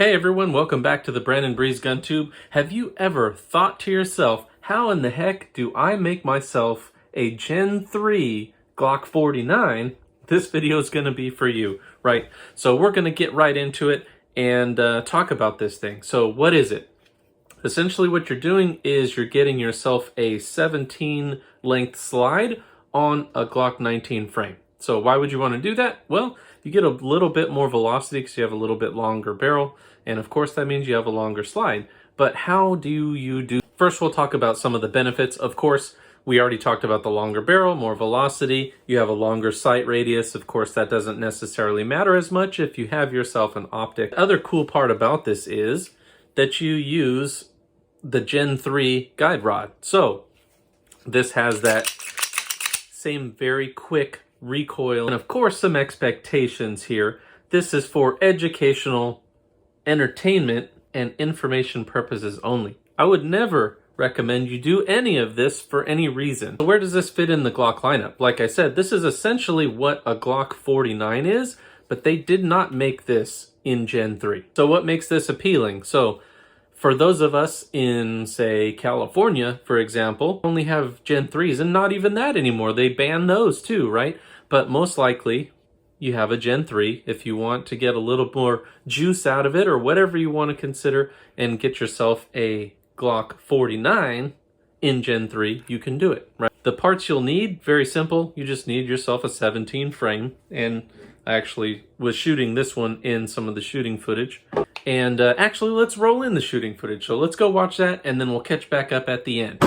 Hey everyone, welcome back to the Brandon Breeze GunTube. Have you ever thought to yourself, how in the heck do I make myself a Gen 3 Glock 49? This video is going to be for you, right? So we're going to get right into it and talk about this thing. So what is it? Essentially what you're doing is you're getting yourself a 17 length slide on a Glock 19 frame. So why would you want to do that? Well, you get a little bit more velocity because you have a little bit longer barrel. And of course that means you have a longer slide. But how do you do? First, we'll talk about some of the benefits. Of course, we already talked about the longer barrel, more velocity. You have a longer sight radius. Of course, that doesn't necessarily matter as much if you have yourself an optic. The other cool part about this is that you use the Gen 3 guide rod. So this has that same very quick recoil. And of course, some expectations here. This is for educational, entertainment, and information purposes only. I would never recommend you do any of this for any reason. So where does this fit in the Glock lineup? Like I said, this is essentially what a Glock 49 is, but they did not make this in Gen 3. So what makes this appealing? So for those of us in, say, California, for example, only have Gen 3s, and not even that anymore. They ban those too, right? But most likely, you have a Gen 3 if you want to get a little more juice out of it or whatever you want to consider and get yourself a Glock 49 in Gen 3, you can do it, right? The parts you'll need, very simple. You just need yourself a 17 frame, and I actually was shooting this one in some of the shooting footage. And actually, let's roll in the shooting footage. So let's go watch that, and then we'll catch back up at the end.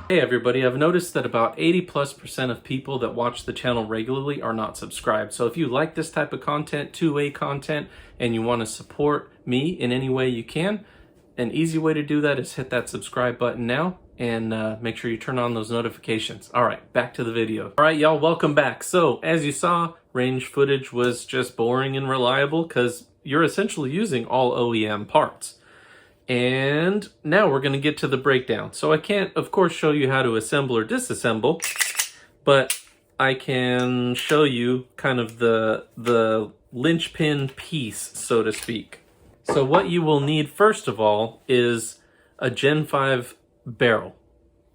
Hey everybody, I've noticed that about 80+% of people that watch the channel regularly are not subscribed. So if you like this type of content, two-way content, and you want to support me in any way you can, an easy way to do that is hit that subscribe button now and make sure you turn on those notifications. All right, back to the video. All right, y'all, welcome back. So as you saw, range footage was just boring and reliable because you're essentially using all OEM parts. And now we're going to get to the breakdown. So I can't, of course, show you how to assemble or disassemble, but I can show you kind of the linchpin piece, so to speak. So what you will need, first of all, is a Gen 5 barrel,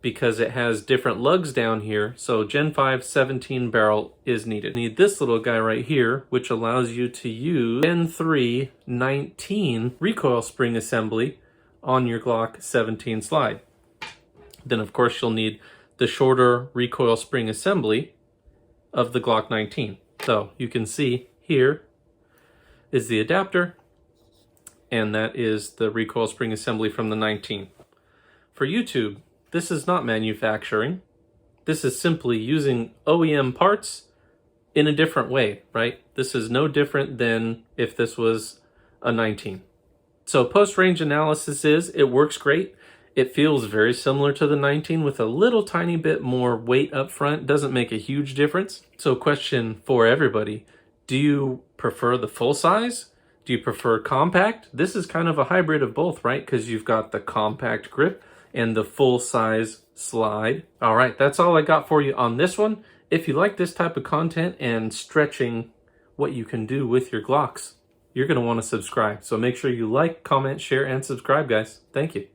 because it has different lugs down here. So Gen 5 17 barrel is needed. You need this little guy right here, which allows you to use Gen 3 19 Recoil Spring Assembly on your Glock 17 slide. Then of course you'll need the shorter Recoil Spring Assembly of the Glock 19. So you can see here is the adapter, and that is the Recoil Spring Assembly from the 19. For YouTube, this is not manufacturing. This is simply using OEM parts in a different way, right? This is no different than if this was a 19. So post-range analysis is, it works great. It feels very similar to the 19 with a little tiny bit more weight up front. Doesn't make a huge difference. So question for everybody, do you prefer the full size? Do you prefer compact? This is kind of a hybrid of both, right? Because you've got the compact grip and the full size slide. All right, that's all I got for you on this one. If you like this type of content and stretching what you can do with your Glocks, you're going to want to subscribe. So make sure you like, comment, share, and subscribe, guys. Thank you.